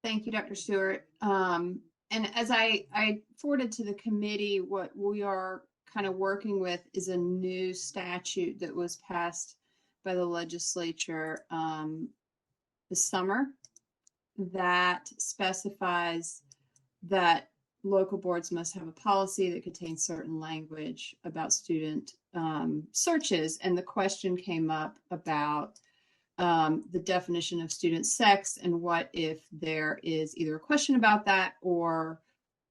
Thank you, Dr. Stewart. And as I forwarded to the committee, what we are kind of working with is a new statute that was passed by the legislature this summer that specifies that local boards must have a policy that contains certain language about student searches. And the question came up about the definition of student sex and what if there is either a question about that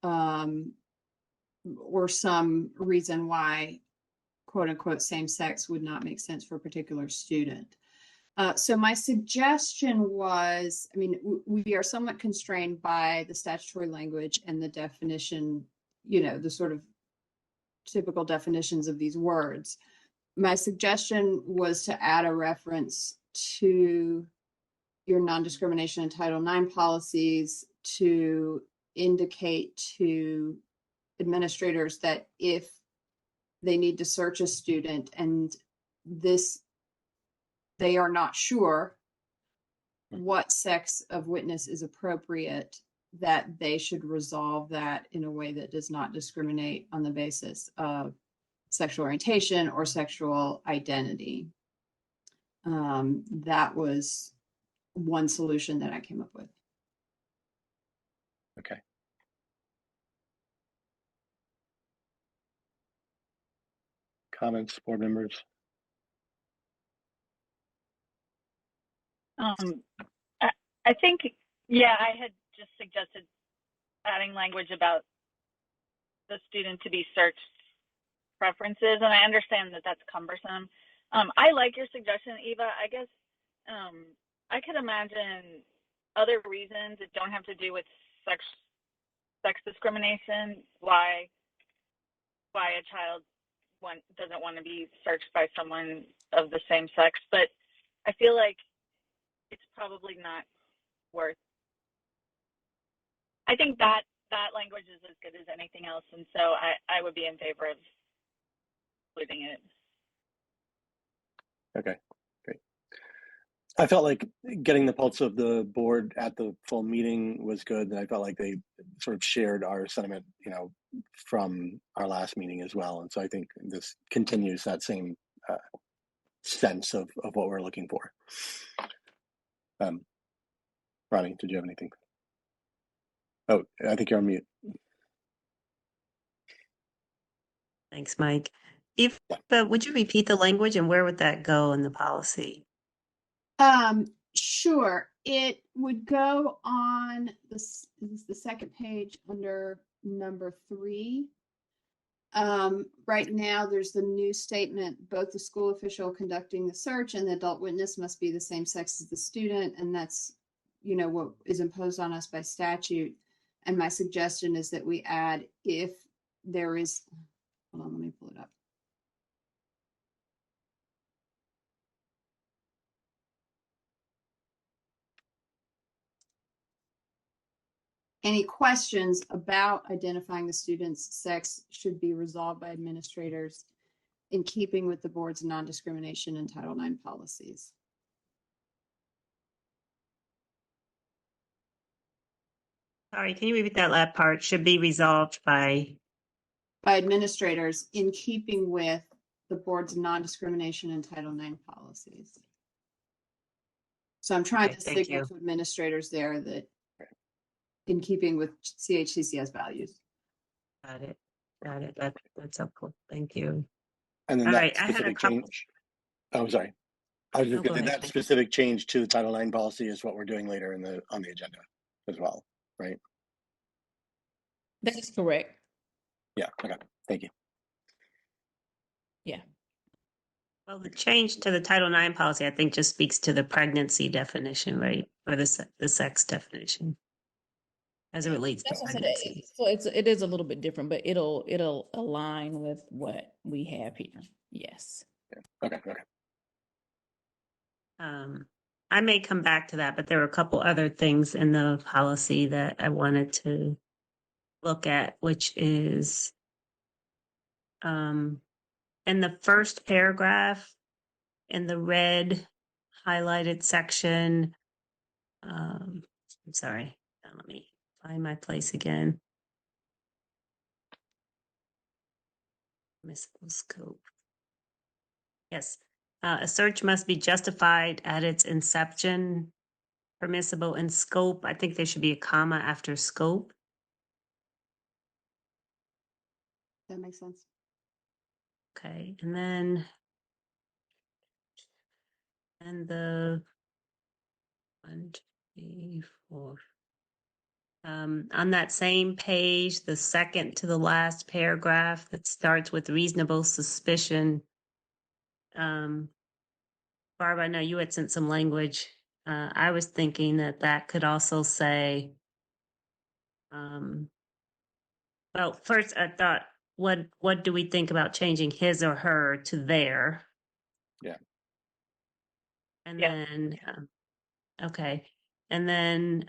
um, or some reason why quote unquote same sex would not make sense for a particular student. So my suggestion was, I mean, we are somewhat constrained by the statutory language and the definition, the sort of typical definitions of these words. My suggestion was to add a reference to your non-discrimination and Title IX policies to indicate to administrators that if they need to search a student and they are not sure what sex of witness is appropriate, that they should resolve that in a way that does not discriminate on the basis of sexual orientation or sexual identity. That was one solution that I came up with. Okay. Comments, board members? I think, yeah, I had just suggested adding language about the student to be searched preferences, and I understand that that's cumbersome. I like your suggestion, Eva. I guess I could imagine other reasons that don't have to do with sex discrimination, why a child doesn't want to be searched by someone of the same sex, but I feel like it's probably not worth. I think that language is as good as anything else, and so I would be in favor of including it. Okay, great. I felt like getting the pulse of the board at the full meeting was good, and I felt like they sort of shared our sentiment, from our last meeting as well. And so I think this continues that same sense of what we're looking for. Ronnie, did you have anything? Oh, I think you're on mute. Thanks, Mike. Would you repeat the language and where would that go in the policy? Sure. It would go on the second page under number 3. Right now, there's the new statement, both the school official conducting the search and the adult witness must be the same sex as the student. And that's, what is imposed on us by statute. And my suggestion is that we add if there is, hold on, let me pull it up. Any questions about identifying the student's sex should be resolved by administrators in keeping with the board's non-discrimination and Title IX policies. Sorry, can you repeat that last part? Should be resolved by administrators in keeping with the board's non-discrimination and Title IX policies. So I'm trying to signal to administrators there that in keeping with CHCCS values. Got it. That's helpful. Thank you. And then all that right, specific change. Oh, I'm sorry. I was just going to say that specific change to the Title IX policy is what we're doing later on the agenda as well, right? That is correct. Yeah. Okay. Thank you. Yeah. Well, the change to the Title IX policy, I think, just speaks to the pregnancy definition, right? Or the sex definition as it relates to pregnancy. So it is a little bit different, but it'll align with what we have here. Yes. Yeah. Okay. I may come back to that, but there were a couple other things in the policy that I wanted to look at, which is in the first paragraph in the red highlighted section. I'm sorry. Let me find my place again. Permissible scope. Yes. A search must be justified at its inception, permissible in scope. I think there should be a comma after scope. That makes sense. Okay. And then, and the 1, 2, 3, 4. On that same page, the second to the last paragraph that starts with reasonable suspicion. Barb, I know you had sent some language. I was thinking that that could also say, well, first I thought, what do we think about changing his or her to their? Yeah. And Yeah. then, okay. And then,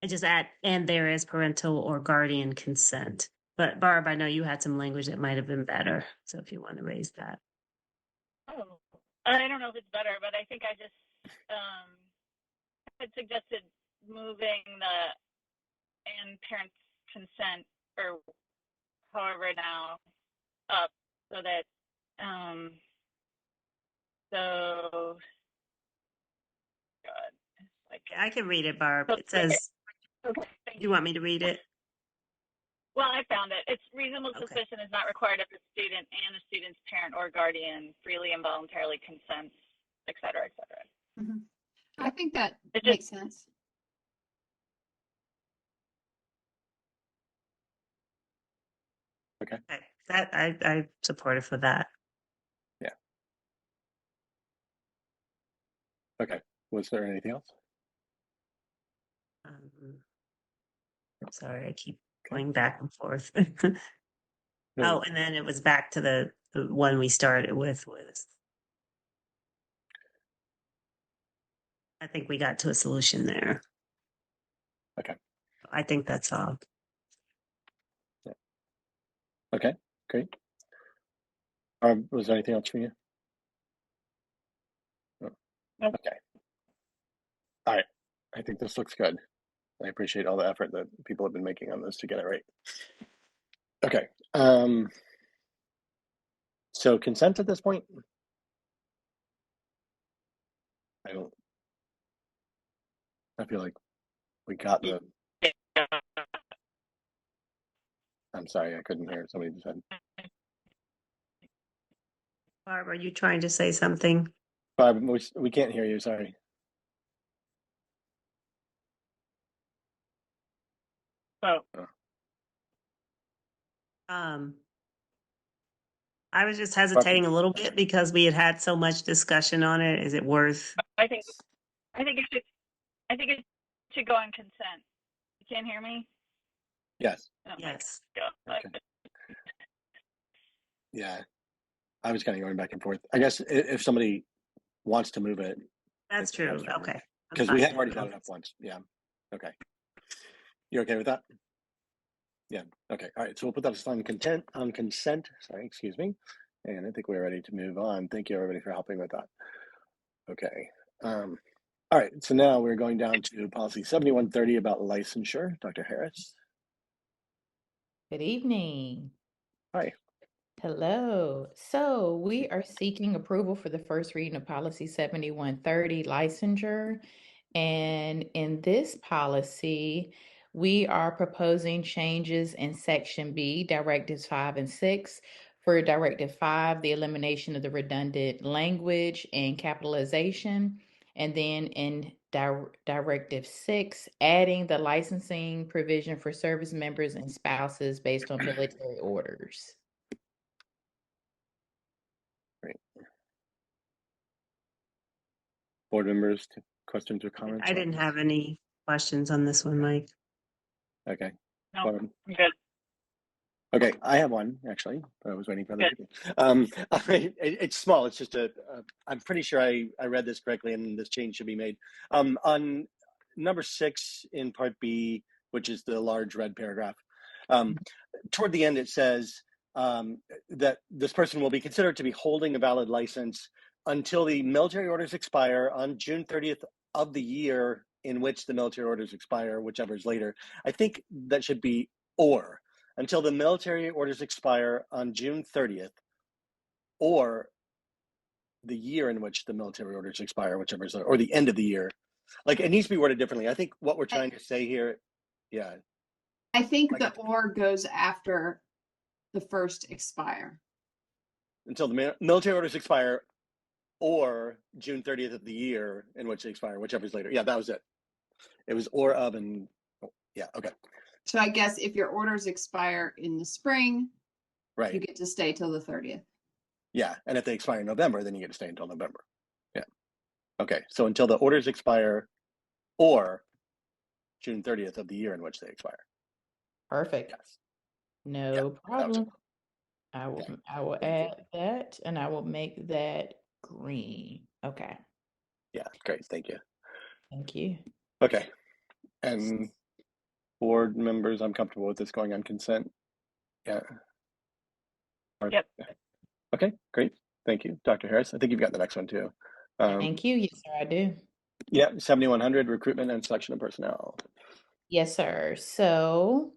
I just add, and there is parental or guardian consent. But Barb, I know you had some language that might have been better. So if you want to raise that. Oh, I don't know if it's better, but I think I just had suggested moving the and parents' consent or however now up so that so God, like I can read it, Barb. It okay. says, you want me to read it? Well, I found it. It's reasonable Okay. suspicion is not required if the student and the student's parent or guardian freely and voluntarily consents, et cetera, et cetera. Mhm. I think that It just- makes sense. Okay. That I support it for that. Okay. Was there anything else? Sorry, I keep Okay. going back and forth. No. Oh, and then it was back to the one we started with was. I think we got to a solution there. Okay. I think that's all. Okay. Great. Was there anything else for you? No. Nope. Okay. All right. I think this looks good. I appreciate all the effort that people have been making on this to get it right. Okay. So consent at this point? I feel like we got the. I'm sorry, I couldn't hear. Somebody just said. Barb, are you trying to say something? Barb, we can't hear you. Sorry. Oh, I was just hesitating a little bit because we had so much discussion on it. Is it worth? I think it should go on consent. You can't hear me? Yes. Oh, Yes. Okay. Yeah. I was kind of going back and forth. I guess if somebody wants to move it. That's true. Okay. Because we have already done it up once. Yeah. Okay. You okay with that? Yeah. Okay. All right. So we'll put that on consent. Sorry, excuse me. And I think we're ready to move on. Thank you, everybody, for helping with that. Okay. All right. So now we're going down to policy 7130 about licensure. Dr. Harris. Good evening. Hi. Hello. So we are seeking approval for the first reading of policy 7130 licensure. And in this policy, we are proposing changes in section B, directives 5 and 6. For directive 5, the elimination of the redundant language and capitalization. And then in directive 6, adding the licensing provision for service members and spouses based on military orders. Great. Board members, questions or comments? I didn't have any questions on this one, Mike. Okay. no, Barb? I'm good. Okay, I have one actually. I was waiting for other people. It's small. It's just I'm pretty sure I read this correctly, and this change should be made. On number 6 in Part B, which is the large red paragraph, toward the end it says that this person will be considered to be holding a valid license until the military orders expire on June 30th of the year in which the military orders expire, whichever is later. I think that should be or, until the military orders expire on June 30th, or the year in which the military orders expire, whichever is, or the end of the year. Like, it needs to be worded differently. I think what we're trying to say here, yeah, I think the or goes after the first expire. until the military orders expire, or June 30th of the year in which they expire, whichever is later. Yeah, that was it. It was or of and yeah, okay, So I guess if your orders expire in the spring, you right. get to stay till the 30th. Yeah, and if they expire in November, then you get to stay until November. Yeah. Okay, so until the orders expire, or June 30th of the year in which they expire. Perfect. Yes. No that was it. problem. I will Okay. I will Thank you. add that and I will make that green. Okay. Yeah, great. Thank you. Thank you. Okay. And board members, I'm comfortable with this going on consent. Yeah. Yep. Okay, great. Thank you, Dr. Harris. I think you've got the next one too. Thank you. Yes, sir, I do. Yeah, 7100 recruitment and selection of personnel. Yes, sir. So,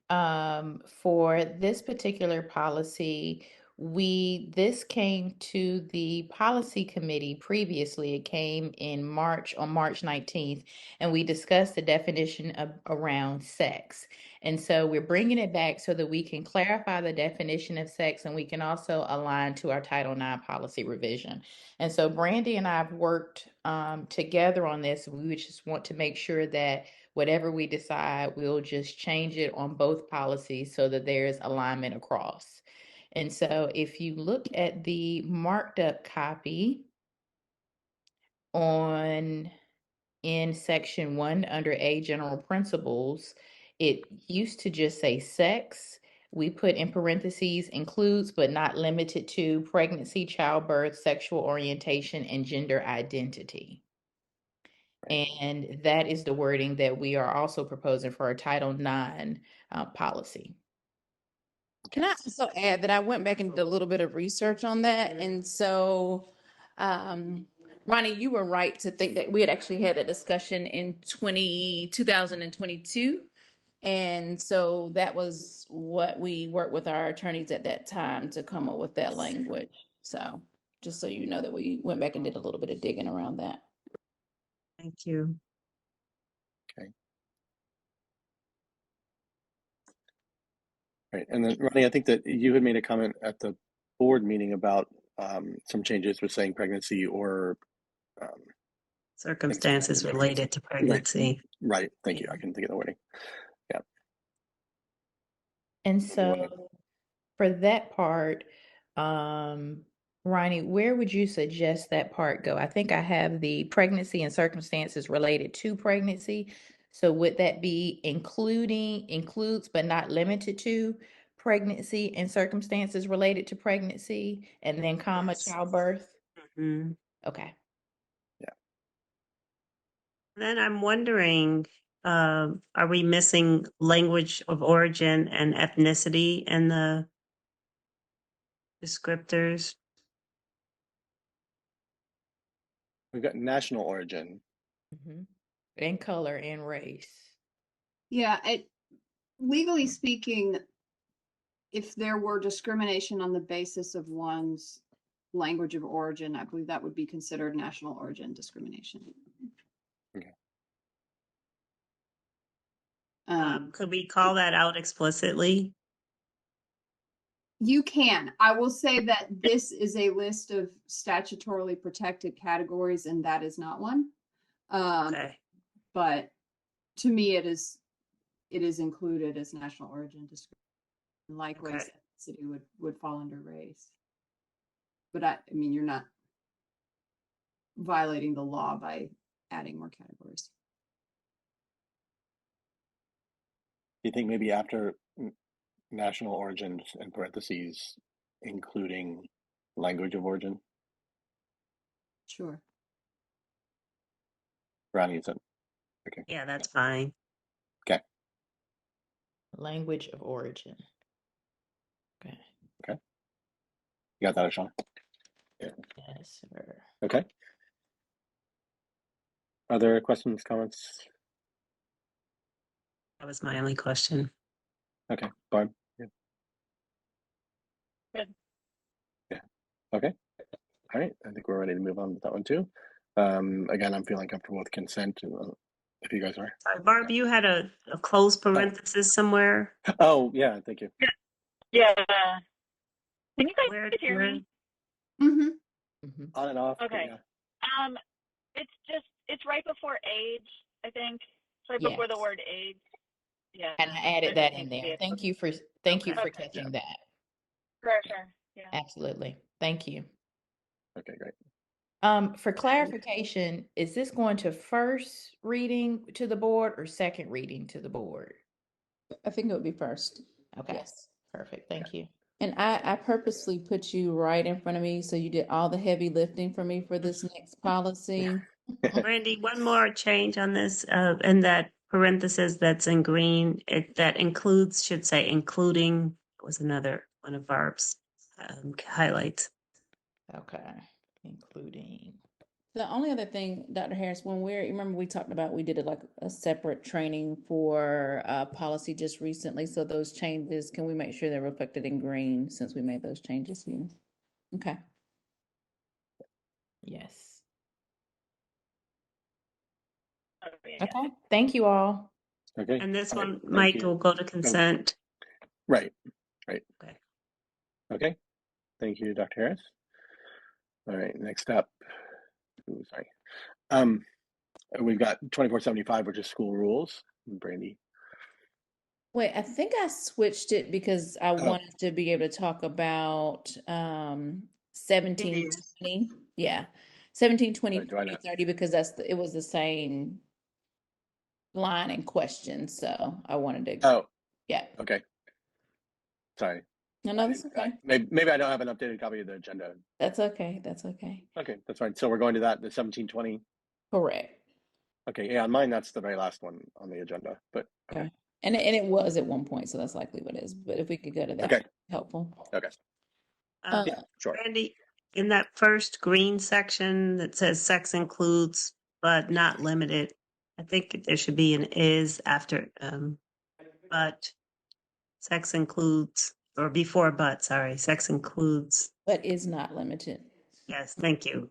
for this particular policy, this came to the policy committee previously. It came in March, on March 19th, and we discussed the definition of around sex. And so we're bringing it back so that we can clarify the definition of sex, and we can also align to our Title IX policy revision. And so Brandy and I have worked together on this. We would just want to make sure that whatever we decide, we'll just change it on both policies so that there's alignment across. And so if you look at the marked up copy in section 1 under A, general principles, it used to just say sex. We put in parentheses includes but not limited to pregnancy, childbirth, sexual orientation, and gender identity. And that is the wording that we are also proposing for our Title IX policy. Can I also add that I went back and did a little bit of research on that, and so, Ronnie, you were right to think that we had actually had a discussion in 2022. And so that was what we worked with our attorneys at that time to come up with that language. So just so you know that we went back and did a little bit of digging around that. Thank you. Right. And then Ronnie, I think that you had made a comment at the board meeting about some changes with saying pregnancy or Circumstances related to pregnancy. Right. Thank you. I can think of the wording. Yeah. And so for that part, Ronnie, where would you suggest that part go? I think I have the pregnancy and circumstances related to pregnancy. So would that be includes but not limited to pregnancy and circumstances related to pregnancy, and then comma Yes. childbirth? Mhm. Okay. Then I'm wondering, are we missing language of origin and ethnicity in the descriptors? We've got national origin. And color and race. Yeah, legally speaking, if there were discrimination on the basis of one's language of origin, I believe that would be considered national origin discrimination. Okay. Could we call that out explicitly? You can. I will say that this is a list of statutorily protected categories, and that is not one. Okay. But to me, it is included as national origin discrimination. Likewise, ethnicity would fall under race. But I mean, you're not violating the law by adding more categories. Do you think maybe after national origin in parentheses, including language of origin? Sure. Ronnie, is that okay? Yeah, that's fine. Okay. Language of origin. Okay. Okay. You got that, Sean? Yeah. Yes, sir. Okay. Other questions, comments? That was my only question. Okay, Barb. Yeah. Good. Yeah. Okay. All right. I think we're ready to move on with that one too. Again, I'm feeling comfortable with consent. If you guys are. Sorry, Barb, you had a closed parenthesis somewhere. Oh yeah, thank you. Yeah. Can you guys Where? hear me? Mm-hmm. Mhm. On and off. but Okay. Yeah. It's right before age, I think. It's right before the Yes. word age. Yeah. And I added It that just in needs to be there. a- Thank you for Okay. catching that. Sure. Yeah. Absolutely. Thank you. Okay, great. For clarification, is this going to first reading to the board or second reading to the board? I think it would be first. Okay. Yes. Perfect. Thank you. And I purposely put you right in front of me, so you did all the heavy lifting for me for this next policy. Brandy, one more change on this, in that parenthesis that's in green, that includes, should say including, was another one of Barb's highlights. Okay. Including. The only other thing, Dr. Harris, you remember we talked about, we did a separate training for policy just recently. So those changes, can we make sure they're reflected in green since we made those changes here? Okay. Yes. Okay. Okay. Thank you all. Okay. And this All right, one, thank Mike, you. will go to consent. Right. Okay. Okay. Thank you, Dr. Harris. All right. Next up. Ooh, sorry. We've got 2475, which is school rules. Brandy. Wait, I think I switched it because I wanted to be able to talk about 1720. Yeah. 1720, Sorry, do I not- 30, because it was the same line in question. So I wanted to, Oh, yeah. okay. Sorry. No, that's okay. Maybe I don't have an updated copy of the agenda. That's okay. That's okay. Okay, that's fine. So we're going to that, the 1720. Correct. Okay, yeah, on mine, that's the very last one on the agenda, but okay. And it was at one point, so that's likely what it is. But if we could go to that, Okay. helpful. Okay. Yeah, sure. Brandy, in that first green section that says sex includes but not limited, I think there should be an is after but sex includes, or before but, sorry, sex includes. But is not limited. Yes, thank you.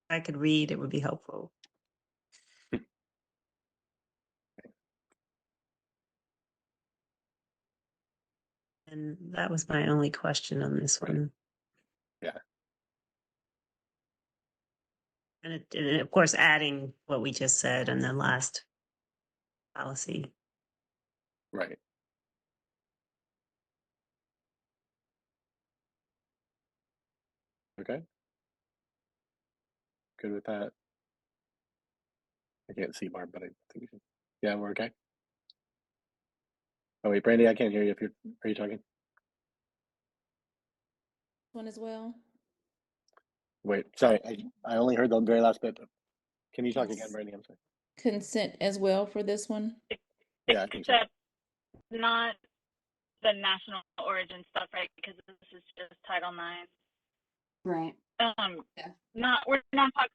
If I could read, it would be helpful. And that was my only question on this one. Yeah. And of course, adding what we just said in the last policy. Right. Okay. Good with that. I can't see Barb, but I think yeah, we're okay. Oh wait, Brandy, I can't hear you. Are you talking? One as well. Wait, sorry, I only heard the very last bit. Can you talk Yes. again, Brandy? I'm sorry. Consent as well for this one. Yeah, I think so. Except not the national origin stuff, right? Because this is just Title IX. Right. We're not talking.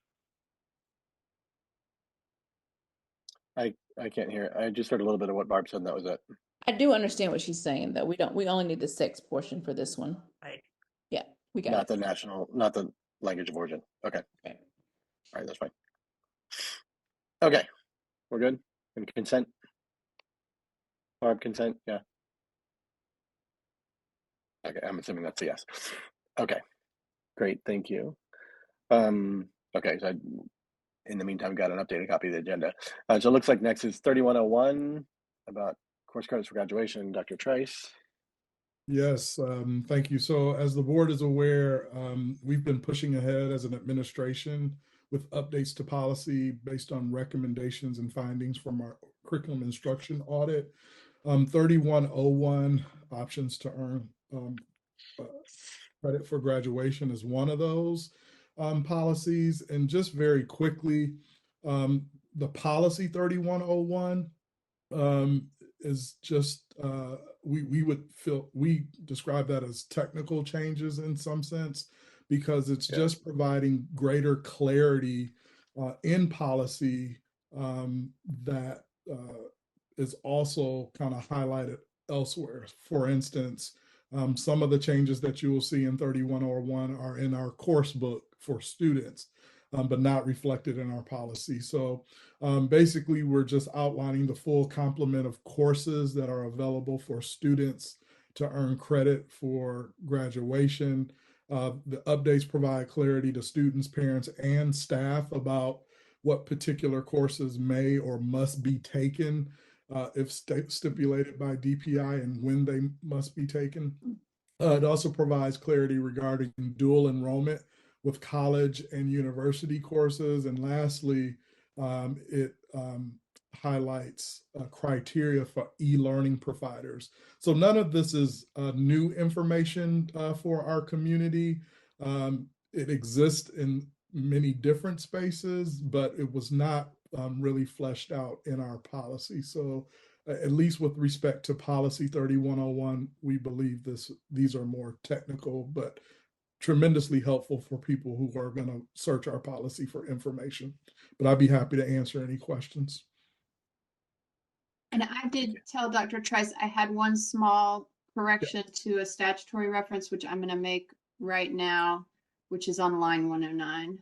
I can't hear. I just heard a little bit of what Barb said, and that was it. I do understand what she's saying, though. We only need the sex portion for this one. Right. Yeah, we got Not it. not the language of origin. Okay. Okay. All right, that's fine. Okay, we're good. And consent. Barb, consent. Yeah. Okay, I'm assuming that's a yes. Okay, great. Thank you. Okay, so in the meantime, got an updated copy of the agenda. So it looks like next is 3101 about course credits for graduation. Dr. Trice. Yes, thank you. So as the board is aware, we've been pushing ahead as an administration with updates to policy based on recommendations and findings from our curriculum instruction audit. 3101, options to earn credit for graduation, is one of those policies. And just very quickly, the policy 3101 is just we describe that as technical changes in some sense, because it's just providing greater clarity in policy that is also kind of highlighted elsewhere. For instance, some of the changes that you will see in 3101 are in our course book for students, but not reflected in our policy. So basically, we're just outlining the full complement of courses that are available for students to earn credit for graduation. The updates provide clarity to students, parents, and staff about what particular courses may or must be taken if stipulated by DPI and when they must be taken. It also provides clarity regarding dual enrollment with college and university courses. And lastly, it highlights criteria for e-learning providers. So none of this is new information for our community. It exists in many different spaces, but it was not really fleshed out in our policy. So at least with respect to policy 3101, we believe these are more technical, but tremendously helpful for people who are going to search our policy for information. But I'd be happy to answer any questions. And I did tell Dr. Trice I had one small correction to a statutory reference, which I'm going to make right now, which is on line 109.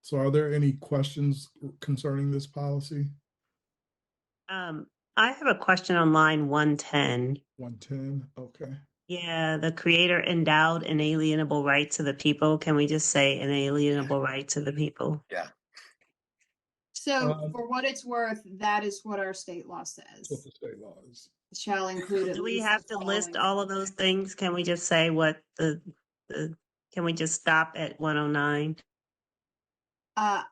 So are there any questions concerning this policy? I have a question on line 110. 110, okay. Yeah, the creator endowed inalienable right to the people. Can we just say inalienable right to the people? Yeah. So for what it's worth, that is what our state law That's what says. the state law is. Shall include at Do we least have the to list following. all of those things? Can we just say what can we just stop at 109?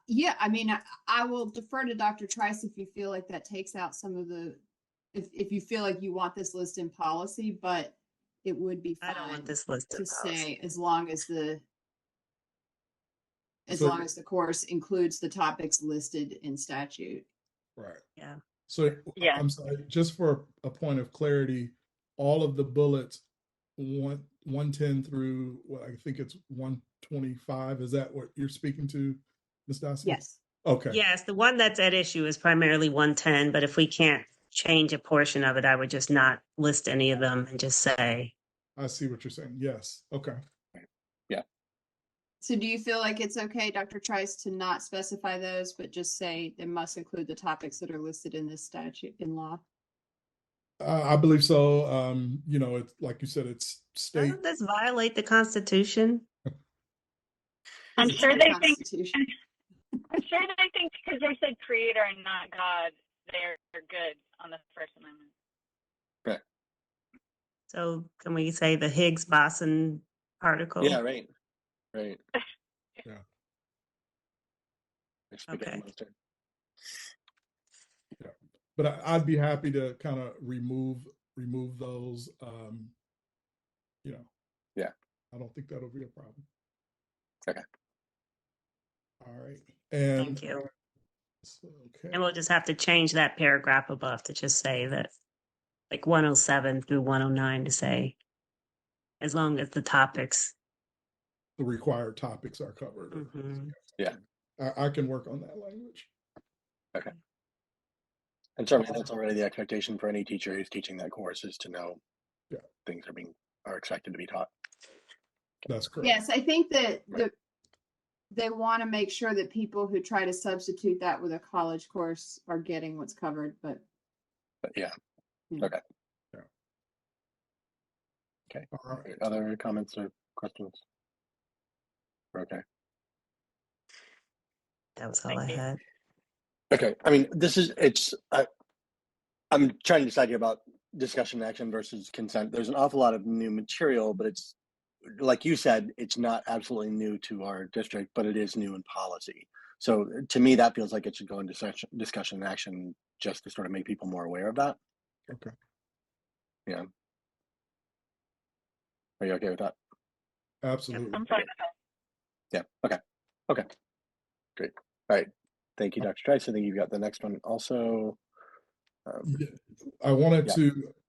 Yeah, I mean, I will defer to Dr. Trice if you feel like that takes out some of the, if you feel like you want this list in policy, but it would be I don't fine want this list to of policy. say as long as the course includes the topics listed in statute. Right. Yeah. So Yeah. I'm sorry, just for a point of clarity, all of the bullets 110 through what I think it's 125, is that what you're speaking to, Ms. Dawson? Yes. Okay. Yes, the one that's at issue is primarily 110, but if we can't change a portion of it, I would just not list any of them and just say. I see what you're saying. Yes. Okay. So do you feel like it's okay, Dr. Trice, to not specify those, but just say they must include the topics that are listed in this statute in law? I believe so. You know, it's like you said, it's state. Doesn't this violate the Constitution? I'm It's sure the they think. Constitution. I'm sure they think because they said creator and not God, they're good on the First Amendment. Right. So can we say the Higgs-Boson particle? Yeah, right. Right. Yeah. Okay. Yeah. But I'd be happy to kind of remove those. You know. Yeah. I don't think that'll be a problem. Okay. All right. And Thank you. Okay. And we'll just have to change that paragraph above to just say that, like 107 through 109 to say, as long as the topics. The required topics are covered. Mhm. Yeah. I can work on that language. Okay. And certainly that's already the expectation for any teacher who's teaching that course, is to know things are expected to be taught. That's correct. Yes, I think that they want to make sure that people who try to substitute that with a college course are getting what's covered, but yeah. Yeah. Okay. Yeah. Okay. All right. Other comments or questions? Okay. That was all I had. Okay. I mean, I'm trying to decide here about discussion action versus consent. There's an awful lot of new material, but it's, like you said, it's not absolutely new to our district, but it is new in policy. So to me, that feels like it should go into discussion and action just to sort of make people more aware of that. Okay. Yeah. Are you okay with that? Absolutely. I'm fine with that. Yeah. Okay. Great. All right. Thank you, Dr. Trice. I think you've got the next one also. Yeah, I wanted Yeah.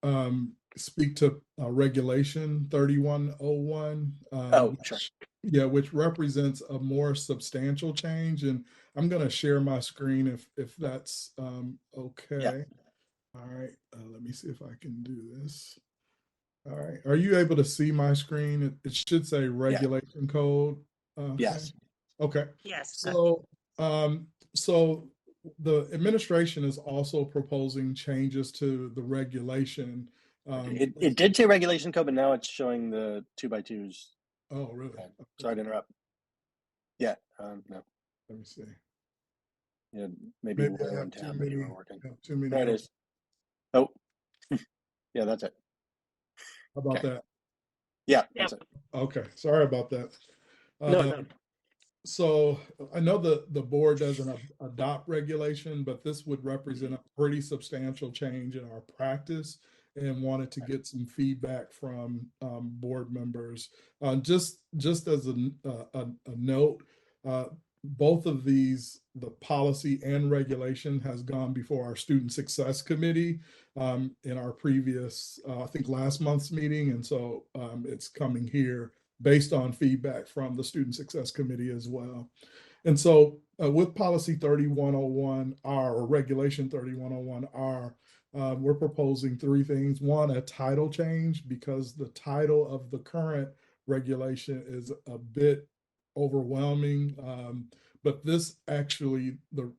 to speak to Regulation 3101. Oh, sure. Yeah, which represents a more substantial change. And I'm going to share my screen if that's okay. Yeah. All right. Let me see if I can do this. All right. Are you able to see my screen? It should say regulation code. Yes. Okay. Yes. So, so the administration is also proposing changes to the regulation. It did say regulation code, but now it's showing the 2x2s. Oh, really? Okay. Sorry to interrupt. Yeah. No. Let me see. Yeah. Maybe Maybe I we're on have too tab, but many. you weren't working. Too many. There it is. Oh. Yeah, that's it. How about Okay. that? Yeah, that's it. Okay. Sorry about that. No. So I know the board doesn't adopt regulation, but this would represent a pretty substantial change in our practice, and wanted to get some feedback from board members. Just as a note, both of these, the policy and regulation, has gone before our Student Success Committee in our previous, I think last month's meeting, and so it's coming here based on feedback from the Student Success Committee as well. And so with Policy 3101R or Regulation 3101R, we're proposing three things. One, a title change, because the title of the current regulation is a bit overwhelming. But this actually, the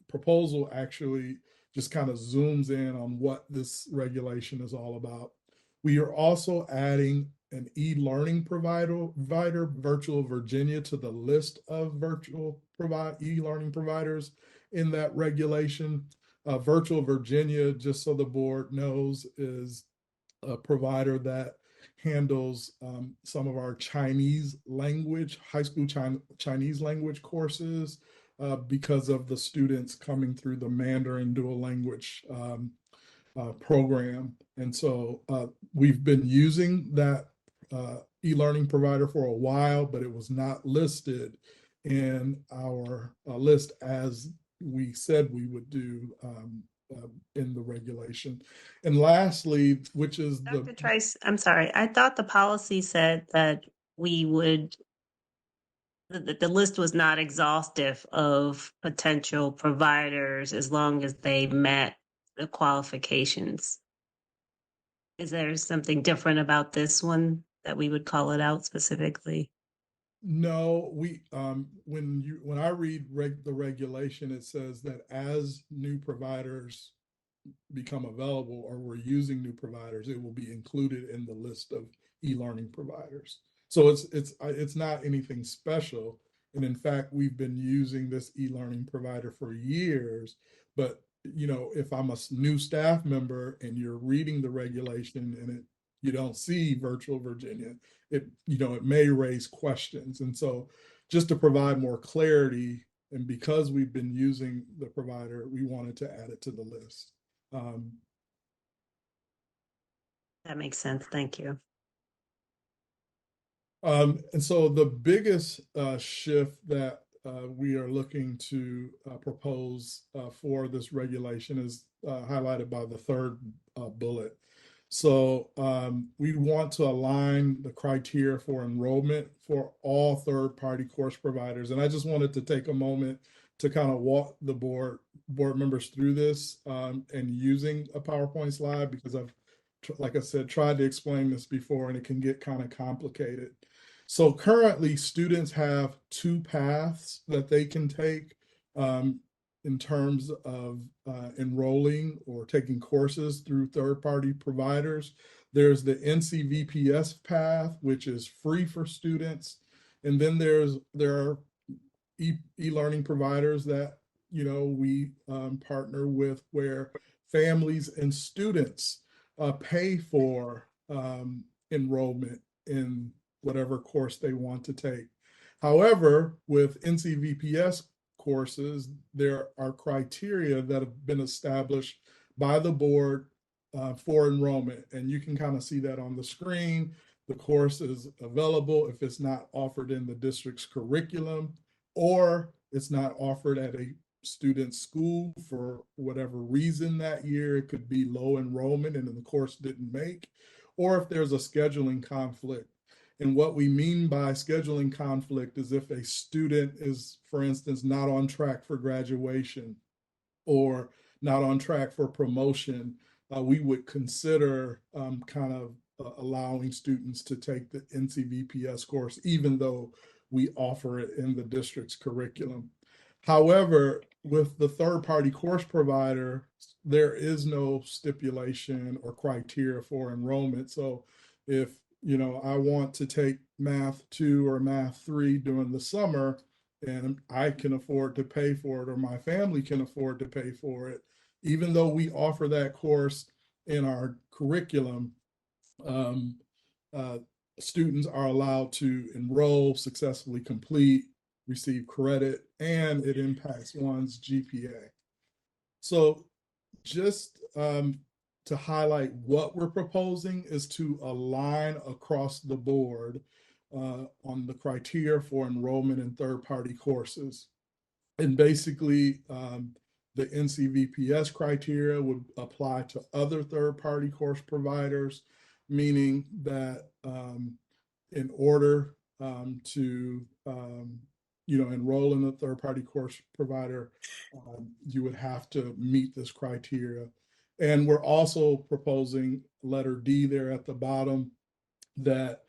proposal actually just kind of zooms in on what this regulation is all about. We are also adding an e-learning provider, Virtual Virginia, to the list of virtual e-learning providers in that regulation. Virtual Virginia, just so the board knows, is a provider that handles some of our Chinese language, high school Chinese language courses, because of the students coming through the Mandarin dual language program. And so we've been using that e-learning provider for a while, but it was not listed in our list as we said we would do in the regulation. And lastly, which is Dr. Trice, I'm sorry. I thought the policy said that we would, the list was not exhaustive of potential providers as long as they met the qualifications. Is there something different about this one that we would call it out specifically? No, we when I read the regulation, it says that as new providers become available or we're using new providers, it will be included in the list of e-learning providers. So it's not anything special. And in fact, we've been using this e-learning provider for years. But you know, if I'm a new staff member and you're reading the regulation and you don't see Virtual Virginia, it may raise questions. And so just to provide more clarity, and because we've been using the provider, we wanted to add it to the list. That makes sense. Thank you. And so the biggest shift that we are looking to propose for this regulation is highlighted by the third bullet. So we want to align the criteria for enrollment for all third-party course providers. And I just wanted to take a moment to kind of walk the board members through this and using a PowerPoint slide, because I've, like I said, tried to explain this before and it can get kind of complicated. So currently students have two paths that they can take in terms of enrolling or taking courses through third-party providers. There's the NCVPS path, which is free for students. And then there are e-learning providers that, we partner with, where families and students pay for enrollment in whatever course they want to take. However, with NCVPS courses, there are criteria that have been established by the board for enrollment. And you can kind of see that on the screen. the course is available, if it's not offered in the district's curriculum, or it's not offered at a student's school for whatever reason that year. It could be low enrollment and the course didn't make, or if there's a scheduling conflict. And what we mean by scheduling conflict is if a student is, for instance, not on track for graduation or not on track for promotion, we would consider kind of allowing students to take the NCVPS course, even though we offer it in the district's curriculum. However, with the third-party course provider, there is no stipulation or criteria for enrollment. So if, you know, I want to take Math 2 or Math 3 during the summer, and I can afford to pay for it, or my family can afford to pay for it, even though we offer that course in our curriculum, students are allowed to enroll, successfully complete, receive credit, and it impacts one's GPA. So just to highlight what we're proposing is to align across the board on the criteria for enrollment in third-party courses. And basically, the NCVPS criteria would apply to other third-party course providers, meaning that in order to enroll in a third-party course provider, you would have to meet this criteria. And we're also proposing letter D there at the bottom, that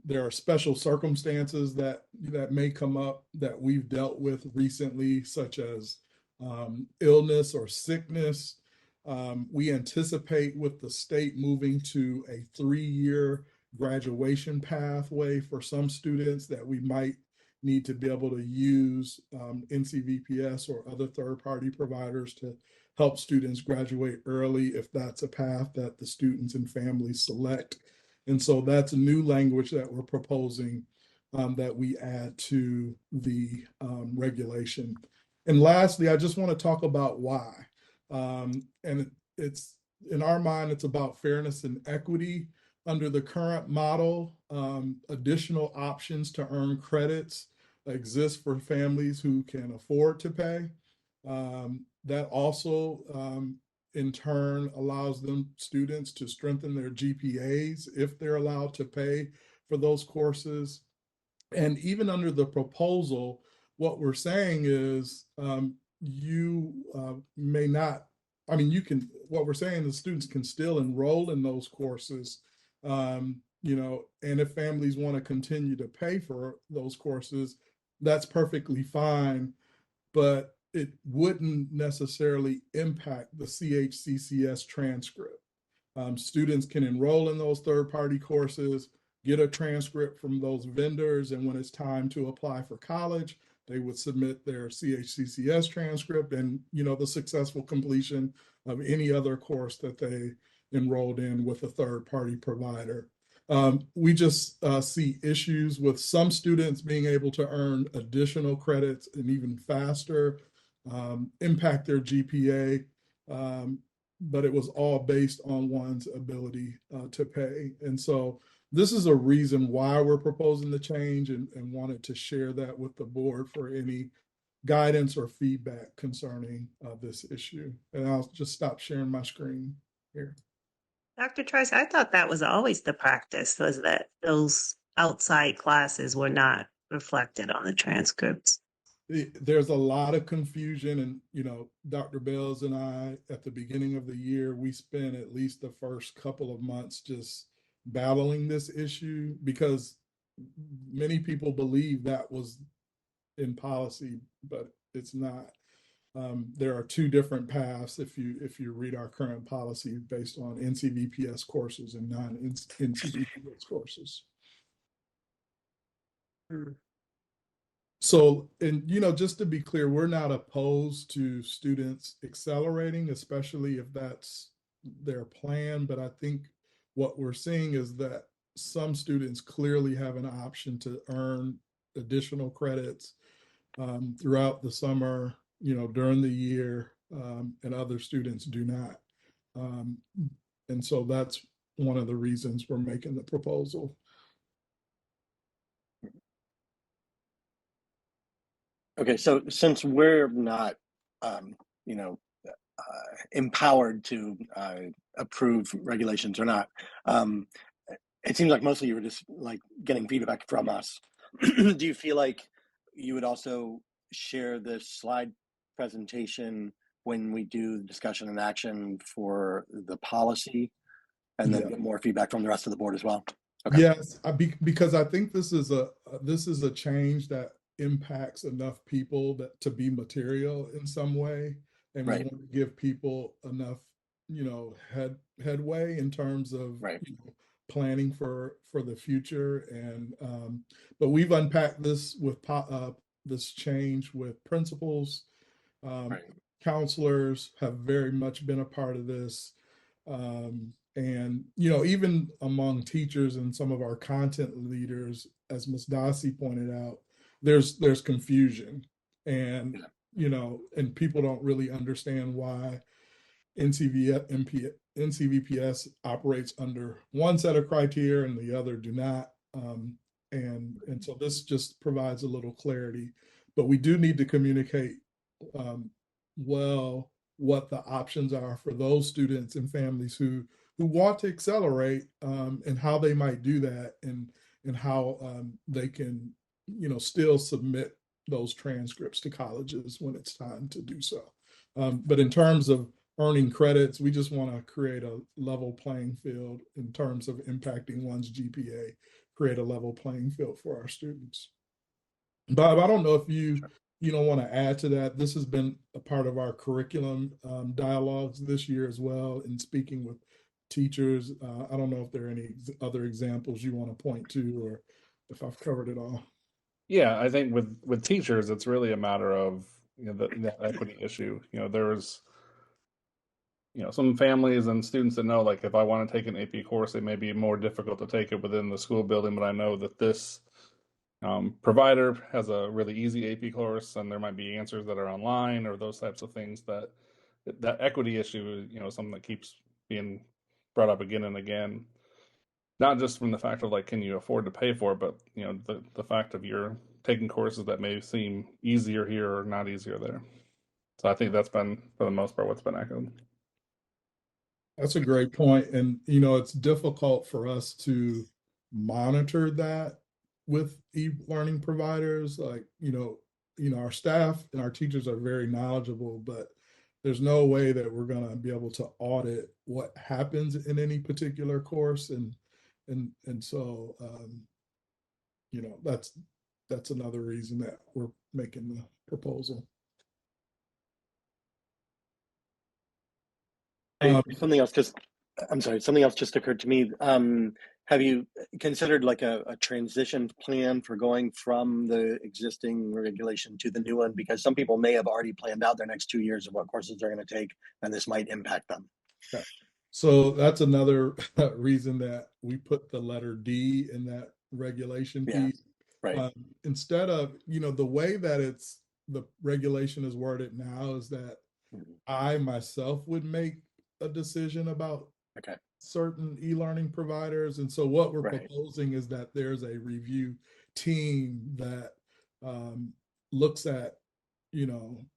there are special circumstances that may come up that we've dealt with recently, such as illness or sickness. We anticipate with the state moving to a 3-year graduation pathway for some students that we might need to be able to use NCVPS or other third-party providers to help students graduate early if that's a path that the students and families select. And so that's a new language that we're proposing that we add to the regulation. And lastly, I just want to talk about why. And it's, in our mind, it's about fairness and equity. Under the current model, additional options to earn credits exist for families who can afford to pay. That also, in turn, allows students to strengthen their GPAs if they're allowed to pay for those courses. And even under the proposal, what we're saying is you may not, I mean, you can, what we're saying is students can still enroll in those courses, and if families want to continue to pay for those courses, that's perfectly fine, but it wouldn't necessarily impact the CHCCS transcript. Students can enroll in those third-party courses, get a transcript from those vendors, and when it's time to apply for college, they would submit their CHCCS transcript and, the successful completion of any other course that they enrolled in with a third-party provider. We just see issues with some students being able to earn additional credits and even faster, impact their GPA, but it was all based on one's ability to pay. And so this is a reason why we're proposing the change, and wanted to share that with the board for any guidance or feedback concerning this issue. And I'll just stop sharing my screen here. Dr. Trice, I thought that was always the practice, was that those outside classes were not reflected on the transcripts. There's a lot of confusion, and Dr. Bells and I, at the beginning of the year, we spent at least the first couple of months just battling this issue, because many people believe that was in policy, but it's not. There are two different paths if you read our current policy based on NCVPS courses and non-NCVPS courses. So, and just to be clear, we're not opposed to students accelerating, especially if that's their plan. But I think what we're seeing is that some students clearly have an option to earn additional credits throughout the summer, during the year, and other students do not. And so that's one of the reasons we're making the proposal. Okay, so since we're not, you know, empowered to approve regulations or not, it seems like mostly you were just like getting feedback from us. Do you feel like you would also share this slide presentation when we do discussion and action for the policy, and then Yeah. get more feedback from the rest of the board as well? Okay. Yes, because I think this is a change that impacts enough people that to be material in some way, and we Right. want to give people enough, headway in terms of Right. planning for the future. And but we've unpacked this with this change with principals, Right. counselors have very much been a part of this. And even among teachers and some of our content leaders, as Ms. Dossie pointed out, there's confusion, and and people don't really understand why NCVPS operates under one set of criteria and the other do not. And so this just provides a little clarity, but we do need to communicate well what the options are for those students and families who want to accelerate, and how they might do that, and how they can still submit those transcripts to colleges when it's time to do so. But in terms of earning credits, we just want to create a level playing field in terms of impacting one's GPA, create a level playing field for our students. Bob, I don't know if you want to add to that. This has been a part of our curriculum dialogues this year as well, in speaking with teachers. I don't know if there are any other examples you want to point to, or if I've covered it all. Yeah, I think with teachers, it's really a matter of the equity issue. There's some families and students that know, like, if I want to take an AP course, it may be more difficult to take it within the school building, but I know that this provider has a really easy AP course, and there might be answers that are online or those types of things. That equity issue is something that keeps being brought up again and again, not just from the fact of, like, can you afford to pay for it, but the fact of you're taking courses that may seem easier here or not easier there. So I think that's been, for the most part, what's been echoed. That's a great point. And, it's difficult for us to monitor that with e-learning providers. Like, our staff and our teachers are very knowledgeable, but there's no way that we're going to be able to audit what happens in any particular course. And so, that's another reason that we're making the proposal. Something else just occurred to me. Have you considered like a transition plan for going from the existing regulation to the new one? Because some people may have already planned out their next 2 years of what courses they're going to take, and this might impact them. Okay. So that's another reason that we put the letter D in that regulation piece. Right. Instead of, the way that the regulation is worded now is that I myself would make a decision about certain e-learning providers. And so what we're proposing is that there's a review team that looks at,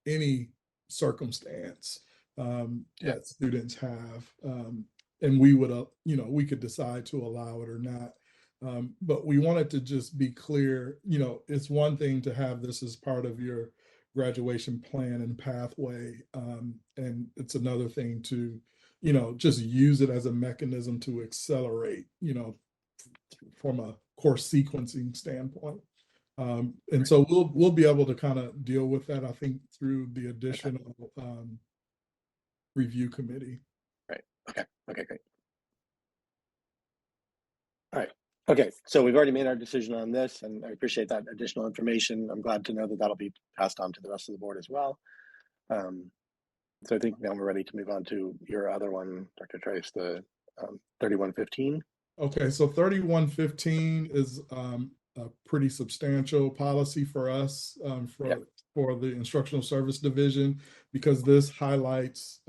any circumstance that students have. And we would, we could decide to allow it or not. But we wanted to just be clear, it's one thing to have this as part of your graduation plan and pathway. And it's another thing to, just use it as a mechanism to accelerate, from a course sequencing standpoint. And so we'll be able to kind of deal with that, I think, through the additional review committee. Right. Okay, great. All right. Okay, so we've already made our decision on this, and I appreciate that additional information. I'm glad to know that that'll be passed on to the rest of the board as well. So I think now we're ready to move on to your other one, Dr. Trace, the 3115. Okay, so 3115 is a pretty substantial policy for us, for the Instructional Service Division, because this highlights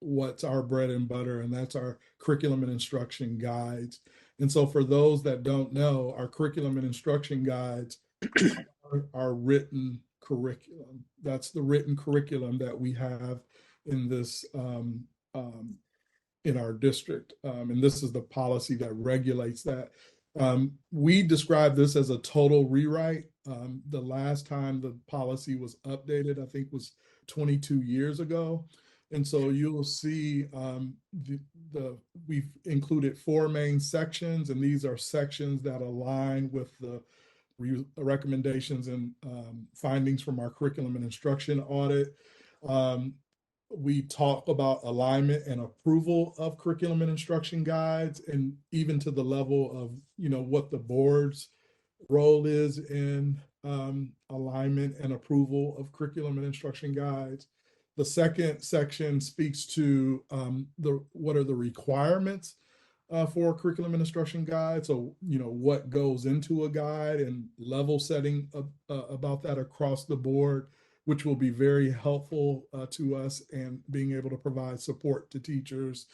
what's our bread and butter, and that's our curriculum and instruction guides. And so for those that don't know, our curriculum and instruction guides are written curriculum. That's the written curriculum that we have in this in our district. And this is the policy that regulates that. We describe this as a total rewrite. The last time the policy was updated, I think, was 22 years ago. And so you'll see we've included 4 main sections, and these are sections that align with the recommendations and findings from our curriculum and instruction audit. We talk about alignment and approval of curriculum and instruction guides, and even to the level of, what the board's role is in alignment and approval of curriculum and instruction guides. The second section speaks to what are the requirements for curriculum and instruction guide. So, what goes into a guide and level setting about that across the board, which will be very helpful to us and being able to provide support to teachers.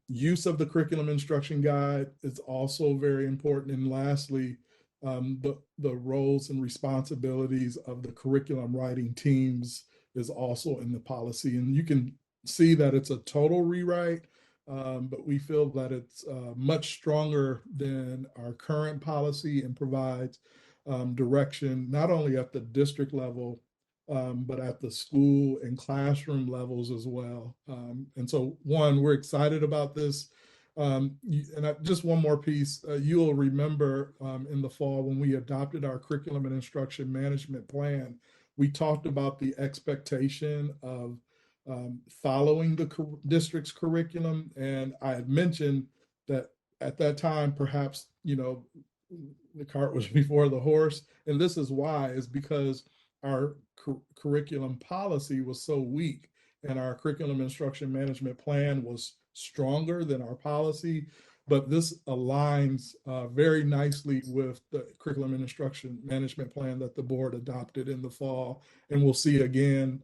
Use of the curriculum instruction guide is also very important. And lastly, the roles and responsibilities of the curriculum writing teams is also in the policy. And you can see that it's a total rewrite, but we feel that it's much stronger than our current policy and provides direction, not only at the district level, but at the school and classroom levels as well. And so, we're excited about this. Just one more piece, you'll remember in the fall when we adopted our curriculum and instruction management plan, we talked about the expectation of following the district's curriculum. And I had mentioned that at that time, perhaps, the cart was before the horse. And this is why, is because our curriculum policy was so weak and our curriculum instruction management plan was stronger than our policy. But this aligns very nicely with the curriculum and instruction management plan that the board adopted in the fall, and we'll see again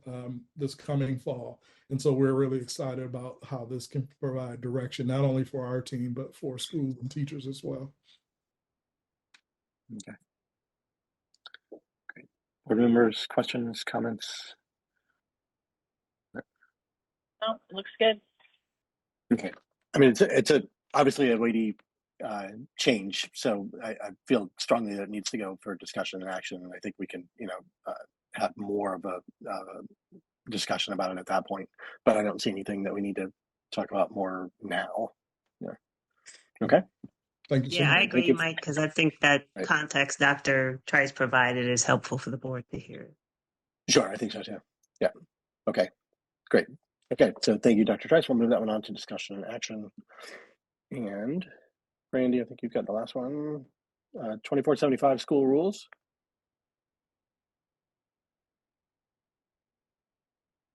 this coming fall. And so we're really excited about how this can provide direction, not only for our team, but for schools and teachers as well. Okay. Great. Board members, questions, comments? No, looks good. Okay. I mean, it's obviously a weighty change, so I feel strongly that it needs to go for discussion and action, and I think we can, have more of a discussion about it at that point. But I don't see anything that we need to talk about more now. Yeah. Okay. Thank you so Yeah, much. I agree, Mike, because I think that Right. context Dr. Trice provided is helpful for the board to hear. Sure, I think so too. Yeah. Okay. Great. Okay. So thank you, Dr. Trice. We'll move that one on to discussion and action. And Randy, I think you've got the last one. 2475 school rules.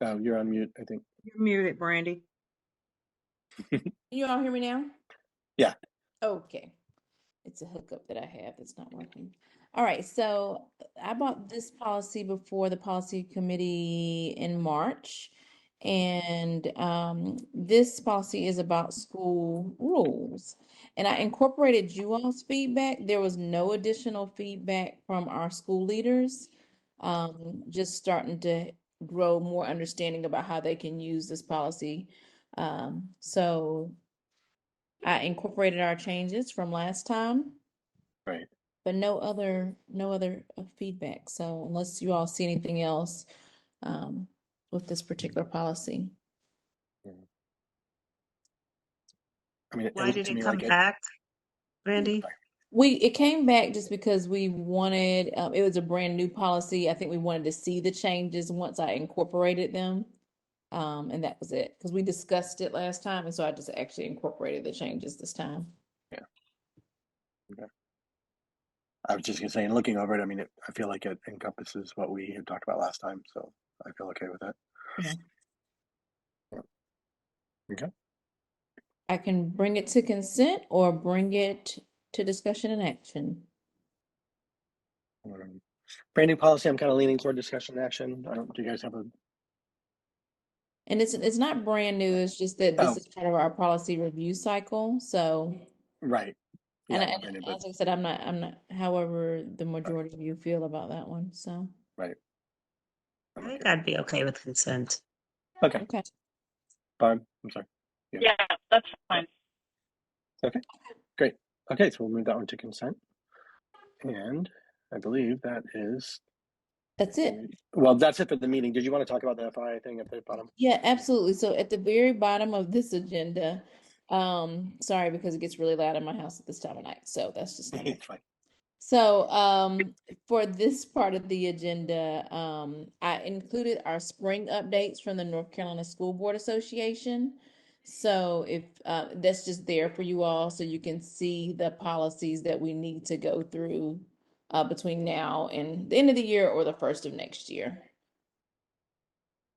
Oh, you're on mute, I think. You're muted, Brandy. You all hear me now? Yeah. Okay. It's a hookup that I have that's not working. All right. So I bought this policy before the policy committee in March. And this policy is about school rules. And I incorporated you all's feedback. There was no additional feedback from our school leaders. Just starting to grow more understanding about how they can use this policy. So I incorporated our changes from last time. Right. But no other feedback. So unless you all see anything else with this particular policy. I mean, Why did it come back, Randy? It came back just because we wanted, it was a brand new policy. I think we wanted to see the changes once I incorporated them. And that was it, because we discussed it last time. And so I just actually incorporated the changes this time. Yeah. Okay. I was just gonna say, in looking over it, I mean, I feel like it encompasses what we had talked about last time. So I feel okay with that. Yeah. Okay. I can bring it to consent or bring it to discussion and action. Brand new policy, I'm kind of leaning toward discussion and action. Do you guys have a And it's not brand new, it's just that this Oh. is part of our policy review cycle, so. Right. And, Yeah, and I know, but as I said, I'm not, however, the majority of you feel about that one, so. right. I think I'd be okay with consent. Okay. Okay. Barb, I'm sorry. Yeah, that's fine. Okay, great. Okay, so we'll move that one to consent. And I believe that is, That's it. well, that's it for the meeting. Did you want to talk about the FI thing at the bottom? Yeah, absolutely. So at the very bottom of this agenda, sorry, because it gets really loud in my house at this time of night, so that's just not. It's fine. So, for this part of the agenda, I included our spring updates from the North Carolina School Board Association. So if, that's just there for you all, so you can see the policies that we need to go through, between now and the end of the year or the first of next year.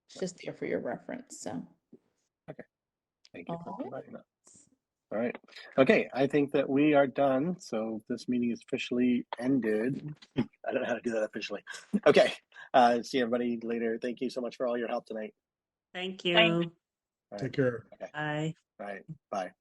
It's just there for your reference, so. Thank you for Alright. providing that. All right. Okay, I think that we are done. So this meeting is officially ended. I don't know how to do that officially. Okay. See everybody later. Thank you so much for all your help tonight. Thank you. Thanks. All right. Take care. Okay. Bye. All right. Bye.